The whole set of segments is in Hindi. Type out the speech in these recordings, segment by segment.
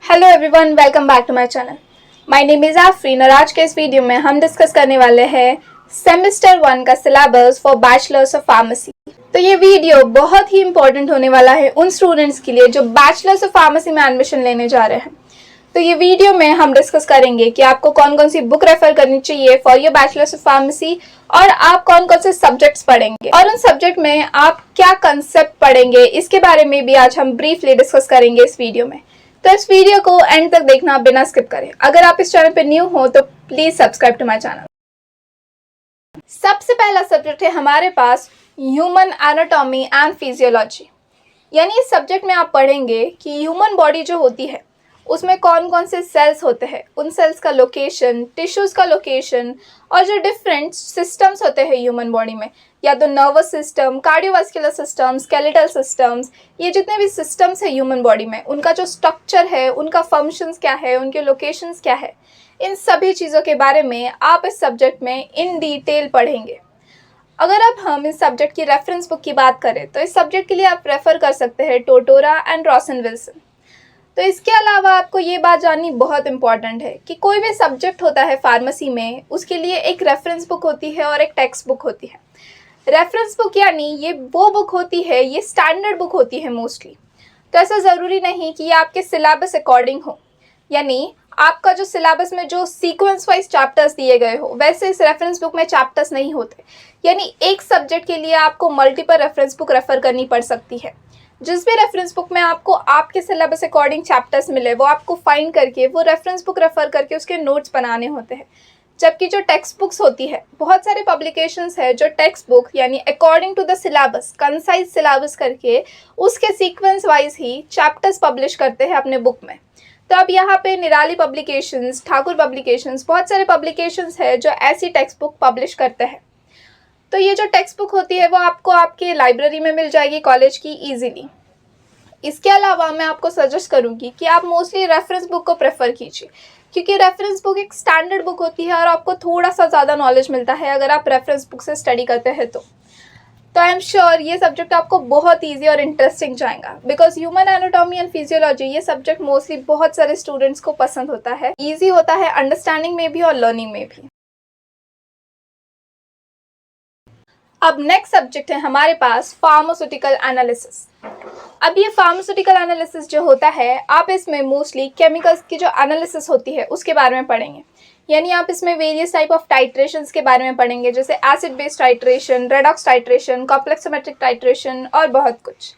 Hello everyone, welcome back to my channel. My name is Afreen और आज के इस वीडियो में हम डिस्कस करने वाले हैं सेमेस्टर 1 का syllabus for bachelors of pharmacy. तो ये वीडियो बहुत ही इंपॉर्टेंट होने वाला है उन स्टूडेंट्स के लिए जो बैचलर्स ऑफ फार्मेसी में एडमिशन लेने जा रहे हैं। तो ये वीडियो में हम डिस्कस करेंगे कि आपको कौन कौन सी बुक रेफर करनी चाहिए for your bachelors of pharmacy और आप कौन कौन से सब्जेक्ट्स पढ़ेंगे और उन सब्जेक्ट में आप क्या कंसेप्ट पढ़ेंगे, इसके बारे में भी आज हम ब्रीफली डिस्कस करेंगे इस वीडियो में। तो इस वीडियो को एंड तक देखना बिना स्किप करें। अगर आप इस चैनल पे न्यू हो तो please subscribe to my channel. सबसे पहला सब्जेक्ट है हमारे पास ह्यूमन एनाटॉमी एंड फिजियोलॉजी। यानी इस सब्जेक्ट में आप पढ़ेंगे कि ह्यूमन बॉडी जो होती है उसमें कौन कौन से सेल्स होते हैं, उन सेल्स का लोकेशन, टिश्यूज का लोकेशन और जो डिफरेंट सिस्टम्स होते हैं ह्यूमन बॉडी में, या तो nervous system, cardiovascular system, skeletal systems, ये जितने भी सिस्टम्स है ह्यूमन बॉडी में, उनका जो स्ट्रक्चर है, उनका फंक्शंस क्या है, उनके लोकेशंस क्या है, इन सभी चीज़ों के बारे में आप इस सब्जेक्ट में इन डिटेल पढ़ेंगे। अगर अब हम इस सब्जेक्ट की रेफरेंस बुक की बात करें तो इस सब्जेक्ट के लिए आप रेफ़र कर सकते हैं टोटोरा एंड रॉसन विल्सन। तो इसके अलावा आपको ये बात जाननी बहुत इंपॉर्टेंट है कि कोई भी सब्जेक्ट होता है फार्मेसी में, उसके लिए एक रेफरेंस बुक होती है और एक टेक्स्ट बुक होती है। रेफरेंस बुक यानी ये वो बुक होती है, ये स्टैंडर्ड बुक होती है मोस्टली। तो ऐसा ज़रूरी नहीं कि ये आपके सिलेबस अकॉर्डिंग हो, यानी आपका जो सिलेबस में जो सीक्वेंस वाइज चैप्टर्स दिए गए हो वैसे इस रेफरेंस बुक में चैप्टर्स नहीं होते। यानी एक सब्जेक्ट के लिए आपको मल्टीपल रेफरेंस बुक रेफ़र करनी पड़ सकती है। जिस भी रेफरेंस बुक में आपको आपके सिलेबस अकॉर्डिंग चैप्टर्स मिले वो आपको फाइंड करके वो रेफरेंस बुक रेफ़र करके उसके नोट्स बनाने होते हैं। जबकि जो टेक्स्ट बुक्स होती है, बहुत सारे पब्लिकेशंस है जो टेक्स्ट बुक यानी according to the syllabus, concise syllabus करके उसके सीक्वेंस वाइज ही चैप्टर्स पब्लिश करते हैं अपने बुक में। तो अब यहाँ पे निराली पब्लिकेशंस, ठाकुर पब्लिकेशंस, बहुत सारे पब्लिकेशंस है जो ऐसी टेक्स्ट बुक पब्लिश करते हैं। तो ये जो टेक्स्ट बुक होती है वो आपको आपके लाइब्रेरी में मिल जाएगी कॉलेज की ईजीली। इसके अलावा मैं आपको सजेस्ट करूँगी कि आप मोस्टली रेफरेंस बुक को प्रेफर कीजिए, क्योंकि रेफरेंस बुक एक स्टैंडर्ड बुक होती है और आपको थोड़ा सा ज़्यादा नॉलेज मिलता है अगर आप रेफरेंस बुक से स्टडी करते हैं तो आई एम श्योर ये सब्जेक्ट आपको बहुत ईजी और इंटरेस्टिंग जाएगा। Because human anatomy and physiology ये सब्जेक्ट मोस्टली बहुत सारे स्टूडेंट्स को पसंद होता है, ईजी होता है अंडरस्टैंडिंग में भी और लर्निंग में भी। अब नेक्स्ट सब्जेक्ट है हमारे पास फार्मास्यूटिकल एनालिसिस। अब ये फार्मास्यूटिकल एनालिसिस जो होता है, आप इसमें मोस्टली केमिकल्स की जो एनालिसिस होती है उसके बारे में पढ़ेंगे। यानी आप इसमें वेरियस टाइप ऑफ टाइट्रेशंस के बारे में पढ़ेंगे, जैसे acid based titration, redox titration, complexometric titration और बहुत कुछ।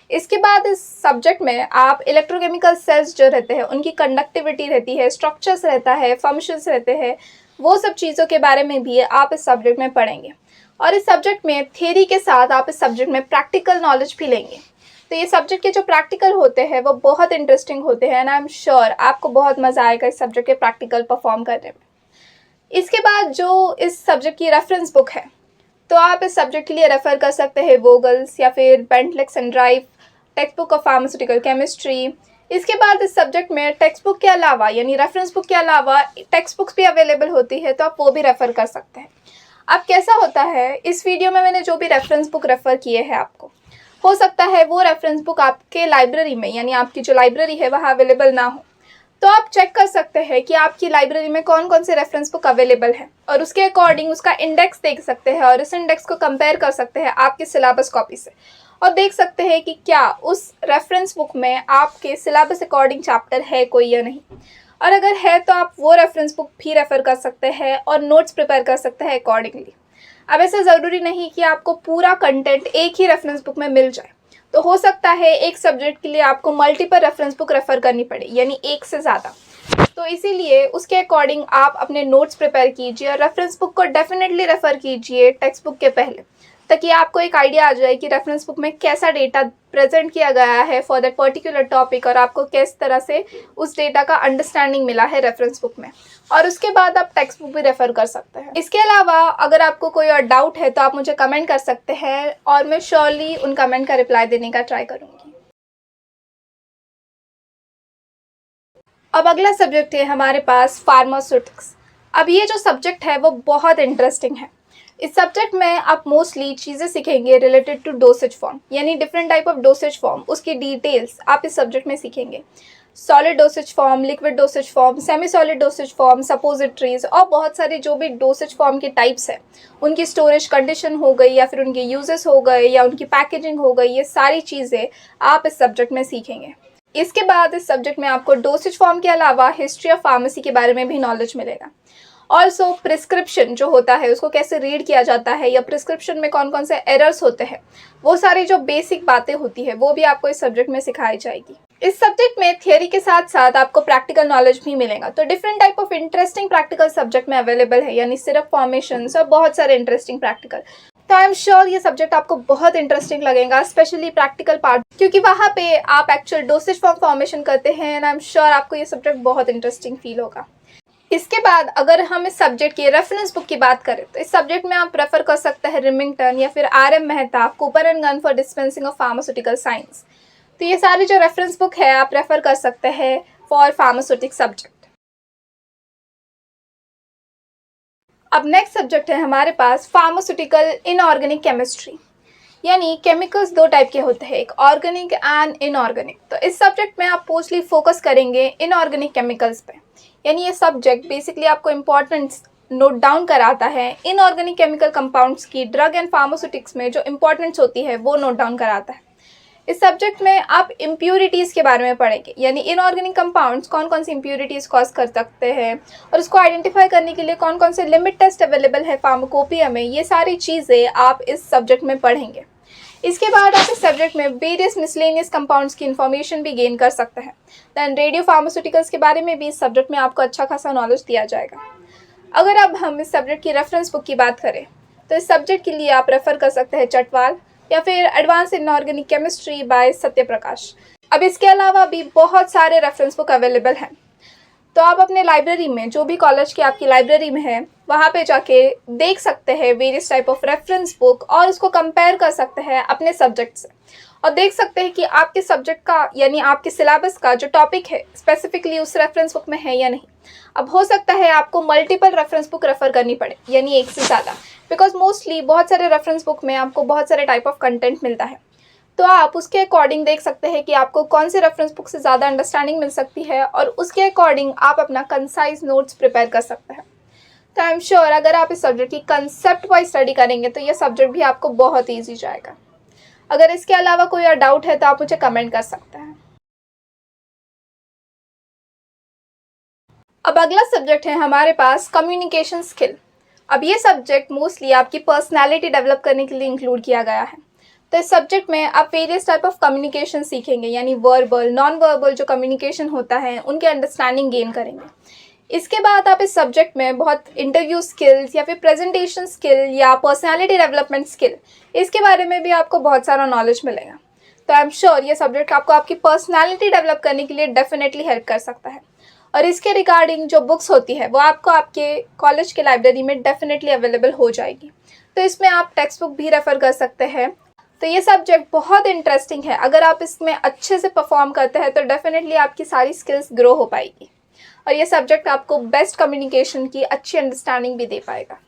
इसके बाद इस सब्जेक्ट में आप इलेक्ट्रोकेमिकल सेल्स जो रहते हैं उनकी कंडक्टिविटी रहती है, स्ट्रक्चर्स रहता है, फंक्शंस रहते हैं, वो सब चीज़ों के बारे में भी आप इस सब्जेक्ट में पढ़ेंगे। और इस सब्जेक्ट में थ्योरी के साथ आप इस सब्जेक्ट में प्रैक्टिकल नॉलेज भी लेंगे। तो ये सब्जेक्ट के जो प्रैक्टिकल होते हैं वो बहुत इंटरेस्टिंग होते हैं एंड आई एम श्योर आपको बहुत मज़ा आएगा इस सब्जेक्ट के प्रैक्टिकल परफॉर्म करने में। इसके बाद जो इस सब्जेक्ट की रेफरेंस बुक है, तो आप इस सब्जेक्ट के लिए रेफ़र कर सकते हैं वोगल्स या फिर Bentley's and drive, textbook of pharmaceutical chemistry. इसके बाद इस सब्जेक्ट में टेक्स्ट बुक के अलावा यानी रेफरेंस बुक के अलावा टेक्स्ट बुक्स भी अवेलेबल होती है, तो आप वो भी रेफ़र कर सकते हैं। अब कैसा होता है, इस वीडियो में मैंने जो भी रेफरेंस बुक रेफ़र किए हैं आपको, हो सकता है वो रेफरेंस बुक आपके लाइब्रेरी में यानी आपकी जो लाइब्रेरी है वहाँ अवेलेबल ना हो। तो आप चेक कर सकते हैं कि आपकी लाइब्रेरी में कौन कौन से रेफरेंस बुक अवेलेबल है और उसके अकॉर्डिंग उसका इंडेक्स देख सकते हैं और इस इंडेक्स को कंपेयर कर सकते हैं आपके सिलेबस कॉपी से और देख सकते हैं कि क्या उस रेफरेंस बुक में आपके सिलेबस अकॉर्डिंग चैप्टर है कोई या नहीं। और अगर है तो आप वो रेफरेंस बुक भी रेफ़र कर सकते हैं और नोट्स प्रिपेयर कर सकते हैं अकॉर्डिंगली। अब ऐसे ज़रूरी नहीं कि आपको पूरा कंटेंट एक ही रेफरेंस बुक में मिल जाए, तो हो सकता है एक सब्जेक्ट के लिए आपको मल्टीपल रेफरेंस बुक रेफ़र करनी पड़े, यानी एक से ज़्यादा। तो इसीलिए उसके अकॉर्डिंग आप अपने नोट्स प्रिपेयर कीजिए और रेफरेंस बुक को डेफिनेटली रेफ़र कीजिए टेक्स्ट बुक के पहले, ताकि आपको एक आइडिया आ जाए कि रेफरेंस बुक में कैसा डेटा प्रेजेंट किया गया है फॉर दैट पर्टिकुलर टॉपिक और आपको किस तरह से उस डेटा का अंडरस्टैंडिंग मिला है रेफरेंस बुक में। और उसके बाद आप टेक्स्ट बुक भी रेफ़र कर सकते हैं। इसके अलावा अगर आपको कोई और डाउट है तो आप मुझे कमेंट कर सकते हैं और मैं श्योरली उन कमेंट का रिप्लाई देने का ट्राई करूँगी। अब अगला सब्जेक्ट है हमारे पास फार्मास्यूटिक्स। अब ये जो सब्जेक्ट है वो बहुत इंटरेस्टिंग है। इस सब्जेक्ट में आप मोस्टली चीज़ें सीखेंगे रिलेटेड टू डोसेज फॉर्म, यानी different type of dosage form, उसकी डिटेल्स आप इस सब्जेक्ट में सीखेंगे। Solid dosage form, liquid dosage form, semi solid dosage form, suppositories और बहुत सारे जो भी डोसेज फॉर्म के टाइप्स हैं, उनकी स्टोरेज कंडीशन हो गई या फिर उनके यूजेस हो गए या उनकी पैकेजिंग हो गई, ये सारी चीज़ें आप इस सब्जेक्ट में सीखेंगे। इसके बाद इस सब्जेक्ट में आपको डोसेज फॉर्म के अलावा हिस्ट्री ऑफ फार्मेसी के बारे में भी नॉलेज मिलेगा। ऑल्सो प्रिस्क्रिप्शन जो होता है उसको कैसे रीड किया जाता है या प्रिस्क्रिप्शन में कौन कौन से एरर्स होते हैं, वो सारी जो बेसिक बातें होती है वो भी आपको इस सब्जेक्ट में सिखाई जाएगी। इस सब्जेक्ट में थियोरी के साथ साथ आपको प्रैक्टिकल नॉलेज भी मिलेगा। तो different type of interesting practical subject में अवेलेबल है, यानी सिर्फ फॉर्मेशंस और बहुत सारे इंटरेस्टिंग प्रैक्टिकल। तो आई एम श्योर ये सब्जेक्ट आपको बहुत इंटरेस्टिंग लगेगा, स्पेशली प्रैक्टिकल पार्ट, क्योंकि वहाँ पे आप एक्चुअल डोसेज फॉर्म फॉर्मेशन करते हैं एंड आई एम श्योर आपको ये सब्जेक्ट बहुत इंटरेस्टिंग फील होगा। इसके बाद अगर हम इस सब्जेक्ट की रेफरेंस बुक की बात करें तो इस सब्जेक्ट में आप रेफर कर सकते हैं रिमिंगटन या फिर RM Mehta, Cooper and gun for dispensing of pharmaceutical science. तो ये सारी जो रेफरेंस बुक है आप रेफर कर सकते हैं फॉर फार्मास्यूटिक सब्जेक्ट। अब नेक्स्ट सब्जेक्ट है हमारे पास फार्मास्यूटिकल इनऑर्गेनिक केमिस्ट्री, यानी केमिकल्स दो टाइप के होते हैं, एक ऑर्गेनिक एंड इनऑर्गेनिक। तो इस सब्जेक्ट में आप मोस्टली फोकस करेंगे इनऑर्गेनिक केमिकल्स पे, यानी ये सब्जेक्ट बेसिकली आपको इम्पोर्टेंस नोट डाउन कराता है। इनऑर्गेनिक केमिकल कंपाउंड्स की ड्रग एंड फार्मास्यूटिक्स में जो इम्पोर्टेंस होती है वो नोट डाउन कराता है। इस सब्जेक्ट में आप इम्प्यूरिटीज़ के बारे में पढ़ेंगे, यानी इनऑर्गेनिक कंपाउंड्स कौन कौन सी इम्प्यूरिटीज़ कॉज कर सकते हैं और उसको आइडेंटिफाई करने के लिए कौन कौन से लिमिट टेस्ट अवेलेबल है फार्माकोपिया में, ये सारी चीज़ें आप इस सब्जेक्ट में पढ़ेंगे। इसके बाद आप इस सब्जेक्ट में वेरियस मिसलेनियस कंपाउंड्स की इन्फॉर्मेशन भी गेन कर सकते हैं। दैन रेडियो फार्मास्यूटिकल्स के बारे में भी इस सब्जेक्ट में आपको अच्छा खासा नॉलेज दिया जाएगा। अगर अब हम इस सब्जेक्ट की रेफरेंस बुक की बात करें तो इस सब्जेक्ट के लिए आप रेफर कर सकते हैं चटवाल या फिर advance inorganic chemistry bye Satyaprakash. अब इसके अलावा भी बहुत सारे रेफरेंस बुक अवेलेबल हैं, तो आप अपने लाइब्रेरी में, जो भी कॉलेज की आपकी लाइब्रेरी में है, वहाँ पे जाके देख सकते हैं various type of reference book और उसको कंपेयर कर सकते हैं अपने सब्जेक्ट से और देख सकते हैं कि आपके सब्जेक्ट का यानी आपके सिलेबस का जो टॉपिक है स्पेसिफिकली उस रेफरेंस बुक में है या नहीं। अब हो सकता है आपको मल्टीपल रेफरेंस बुक रेफर करनी पड़े, यानी एक से ज़्यादा, बिकॉज मोस्टली बहुत सारे रेफरेंस बुक में आपको बहुत सारे टाइप ऑफ कंटेंट मिलता है। तो आप उसके अकॉर्डिंग देख सकते हैं कि आपको कौन से रेफरेंस बुक से ज़्यादा अंडरस्टैंडिंग मिल सकती है और उसके अकॉर्डिंग आप अपना कंसाइज नोट्स प्रिपेयर कर सकते हैं। तो आई एम श्योर अगर आप इस सब्जेक्ट की कंसेप्ट वाइज स्टडी करेंगे तो ये सब्जेक्ट भी आपको बहुत ईजी जाएगा। अगर इसके अलावा कोई और डाउट है तो आप मुझे कमेंट कर सकते हैं। अब अगला सब्जेक्ट है हमारे पास कम्युनिकेशन स्किल। अब ये सब्जेक्ट मोस्टली आपकी पर्सनैलिटी डेवलप करने के लिए इंक्लूड किया गया है। तो इस सब्जेक्ट में आप वेरियस टाइप ऑफ कम्युनिकेशन सीखेंगे, यानी वर्बल, नॉन वर्बल जो कम्युनिकेशन होता है उनके अंडरस्टैंडिंग गेन करेंगे। इसके बाद आप इस सब्जेक्ट में बहुत इंटरव्यू स्किल्स या फिर प्रेजेंटेशन स्किल या पर्सनालिटी डेवलपमेंट स्किल, इसके बारे में भी आपको बहुत सारा नॉलेज मिलेगा। तो आई एम श्योर ये सब्जेक्ट आपको आपकी पर्सनालिटी डेवलप करने के लिए डेफिनेटली हेल्प कर सकता है। और इसके रिगार्डिंग जो बुक्स होती है वो आपको आपके कॉलेज के लाइब्रेरी में डेफिनेटली अवेलेबल हो जाएगी, तो इसमें आप टेक्स्ट बुक भी रेफ़र कर सकते हैं। तो ये सब्जेक्ट बहुत इंटरेस्टिंग है, अगर आप इसमें अच्छे से परफॉर्म करते हैं तो डेफिनेटली आपकी सारी स्किल्स ग्रो हो पाएगी और ये सब्जेक्ट आपको बेस्ट कम्युनिकेशन की अच्छी अंडरस्टैंडिंग भी दे पाएगा।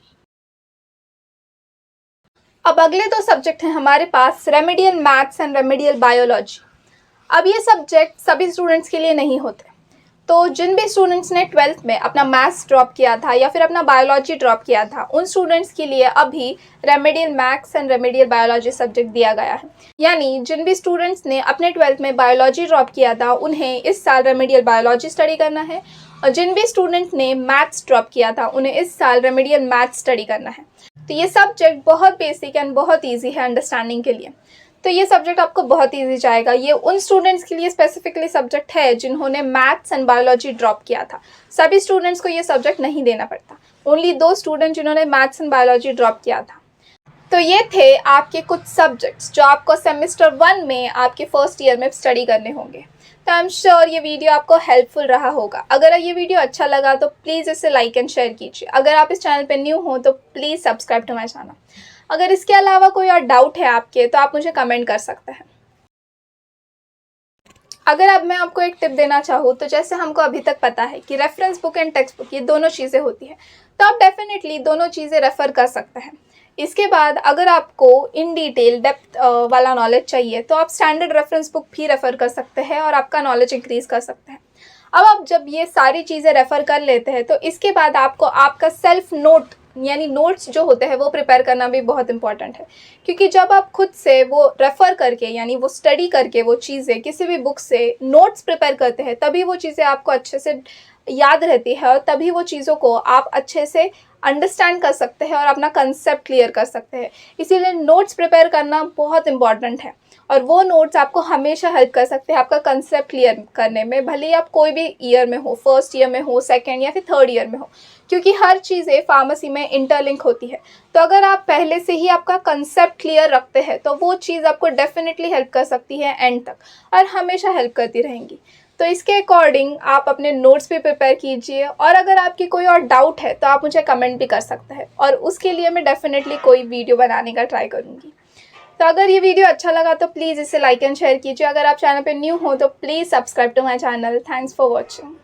अब अगले दो सब्जेक्ट हैं हमारे पास remedial maths and remedial biology. अब ये सब्जेक्ट सभी स्टूडेंट्स के लिए नहीं होते, तो जिन भी स्टूडेंट्स ने 12th में अपना मैथ्स ड्रॉप किया था या फिर अपना बायोलॉजी ड्रॉप किया था उन स्टूडेंट्स के लिए अभी remedial maths and remedial biology subject दिया गया है। यानी जिन भी स्टूडेंट्स ने अपने 12th में बायोलॉजी ड्रॉप किया था उन्हें इस साल रेमेडियल बायोलॉजी स्टडी करना है और जिन भी स्टूडेंट ने मैथ्स ड्रॉप किया था उन्हें इस साल रेमेडियल मैथ्स स्टडी करना है। तो ये सब्जेक्ट बहुत बेसिक एंड बहुत ईजी है अंडरस्टैंडिंग के लिए, तो ये सब्जेक्ट आपको बहुत ईजी जाएगा। ये उन स्टूडेंट्स के लिए स्पेसिफिकली सब्जेक्ट है जिन्होंने मैथ्स एंड बायोलॉजी ड्रॉप किया था। सभी स्टूडेंट्स को ये सब्जेक्ट नहीं देना पड़ता, ओनली 2 स्टूडेंट जिन्होंने मैथ्स एंड बायोलॉजी ड्रॉप किया था। तो ये थे आपके कुछ सब्जेक्ट्स जो आपको सेमेस्टर 1 में आपके फर्स्ट ईयर में स्टडी करने होंगे। तो आई एम श्योर ये वीडियो आपको हेल्पफुल रहा होगा। अगर ये वीडियो अच्छा लगा तो प्लीज़ इसे लाइक एंड शेयर कीजिए। अगर आप इस चैनल पर न्यू हो तो please subscribe to my channel. अगर इसके अलावा कोई और डाउट है आपके तो आप मुझे कमेंट कर सकते हैं। अगर अब मैं आपको एक टिप देना चाहूँ तो जैसे हमको अभी तक पता है कि reference book and text book ये दोनों चीज़ें होती हैं, तो आप डेफिनेटली दोनों चीज़ें रेफ़र कर सकते हैं। इसके बाद अगर आपको इन डिटेल डेप्थ वाला नॉलेज चाहिए तो आप स्टैंडर्ड रेफरेंस बुक भी रेफ़र कर सकते हैं और आपका नॉलेज इंक्रीज़ कर सकते हैं। अब आप जब ये सारी चीज़ें रेफ़र कर लेते हैं तो इसके बाद आपको आपका सेल्फ नोट यानी नोट्स जो होते हैं वो प्रिपेयर करना भी बहुत इंपॉर्टेंट है, क्योंकि जब आप खुद से वो रेफ़र करके यानी वो स्टडी करके वो चीज़ें किसी भी बुक से नोट्स प्रिपेयर करते हैं तभी वो चीज़ें आपको अच्छे से याद रहती है और तभी वो चीज़ों को आप अच्छे से अंडरस्टैंड कर सकते हैं और अपना कंसेप्ट क्लियर कर सकते हैं। इसीलिए नोट्स प्रिपेयर करना बहुत इंपॉर्टेंट है और वो नोट्स आपको हमेशा हेल्प कर सकते हैं आपका कंसेप्ट क्लियर करने में, भले ही आप कोई भी ईयर में हो, फर्स्ट ईयर में हो, सेकेंड या फिर थर्ड ईयर में हो, क्योंकि हर चीज़ें फार्मेसी में इंटरलिंक होती है। तो अगर आप पहले से ही आपका कंसेप्ट क्लियर रखते हैं तो वो चीज़ आपको डेफिनेटली हेल्प कर सकती है एंड तक और हमेशा हेल्प करती रहेंगी। तो इसके अकॉर्डिंग आप अपने नोट्स भी प्रिपेयर कीजिए और अगर आपकी कोई और डाउट है तो आप मुझे कमेंट भी कर सकते हैं और उसके लिए मैं डेफिनेटली कोई वीडियो बनाने का ट्राई करूँगी। तो अगर ये वीडियो अच्छा लगा तो प्लीज़ इसे लाइक एंड शेयर कीजिए। अगर आप चैनल पे न्यू हो तो please subscribe to my channel. Thanks for watching.